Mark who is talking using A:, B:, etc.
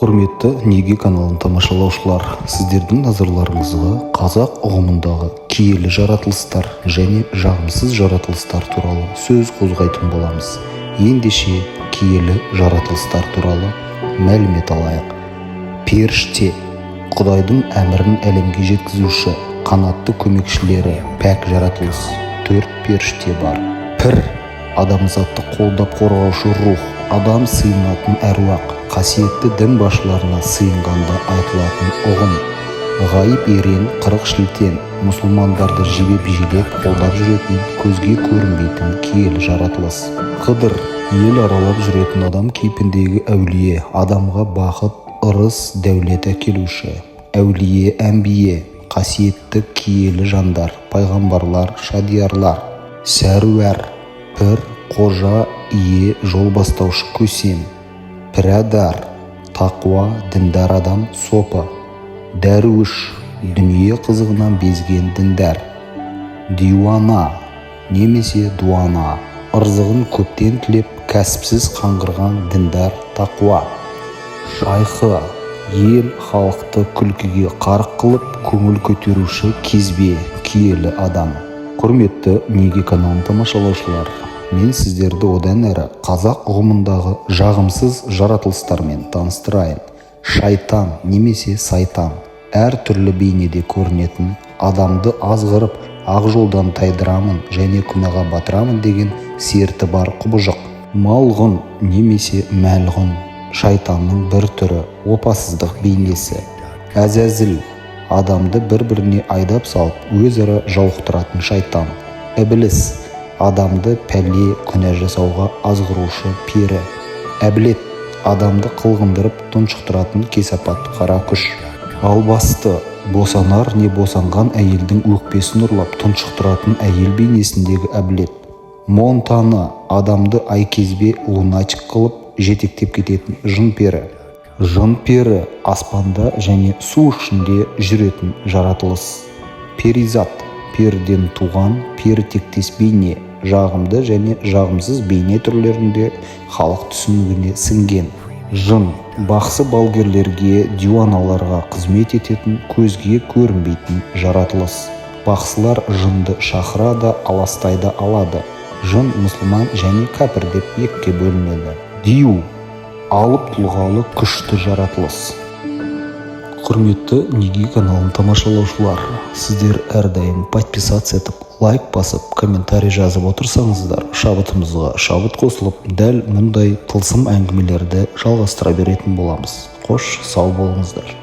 A: Құрметті Неге каналын тамашалаушылар, сіздердің назарларыңызға қазақ ұғымындағы киелі жаратылыстар және жағымсыз жаратылыстар туралы сөз қозғайтын боламыз. Ендеше киелі жаратылыстар туралы мәлімет алайық. Періште – Құдайдың әмірін әлемге жеткізуші, қанатты көмекшілері, пәк жаратылыс. 4 періште бар. Пір – адамзатты қолдап қорғаушы рух, адам сыйынатын әруақ, қасиетті дін басшыларына сыйынғанда айтылатын ұғым. Ғайып ерен, қырық шілтен, мұсылмандарды жебеп қолдап жүретін, көзге көрінбейтін киелі жаратылыс. Қыдыр – ел аралап жүретін адам кейпіндегі әулие, адамға бақыт, ырыс, дәулет әкелуші. Әулие, әмбие – қасиетті киелі жандар, пайғамбарлар, шадиярлар. Сәруәр – пір, қожа, ие, жол бастаушы көсем. Пірадар – тақуа, діндар адам, сопы. Дәруіш – дүние қызығынан безген діндар. Диуана немесе дуана – ырзығын көптен тілеп, кәсіпсіз қаңғырған діндар, тақуа. Шайхы – ел, халықты күлкіге қарық қылып, көңіл көтеруші кезбе, киелі адам. Құрметті Неге каналын тамашалаушылар, мен сіздерді одан әрі қазақ ұғымындағы жағымсыз жаратылыстармен таныстырайын. Шайтан немесе сайтан әр түрлі бейнеде көрінетін, адамды азғырып, ақ жолдан тайдырамын және күнәға батырамын деген серті бар құбыжық. Малғұн немесе мәлғұн шайтанның бір түрі, опасыздық бейнесі. Әзәзіл адамды бір-біріне айдап салып, өзара жауықтыратын шайтан. Ібліс адамды пәле, күнә жасауға азғырушы пері. Әблет адамды қылғындырып тұншықтыратын кесапат қара күш. Албасты босанар не босанған әйелдің өкпесін ұрлап тұншықтыратын әйел бейнесіндегі әблет. Монтаны адамды айкезбе, лунатик қылып жетектеп кететін жын пері. Жын пері аспанда және су ішінде жүретін жаратылыс. Перизат перден туған пері тектес бейне, жағымды және жағымсыз бейне түрлерінде халық түсінігіне сіңген. Жын бақсы балгерлерге, диуаналарға қызмет ететін, көзге көрінбейтін жаратылыс. Бақсылар жынды шақырады, аластайды алады. Жын мұсылман және кәпір деп екіге бөлінеді. Дию алып тұлғалы күшті жаратылыс. Құрметті Неге каналын тамашалаушылар, сіздер әрдайым подписаться етіп, лайк басып, комментарий жазып отырсаңыздар, шабытымызға шабыт қосылып, дәл мұндай тылсым әңгімелерді жалғастыра беретін боламыз. Қош, сау болыңыздар.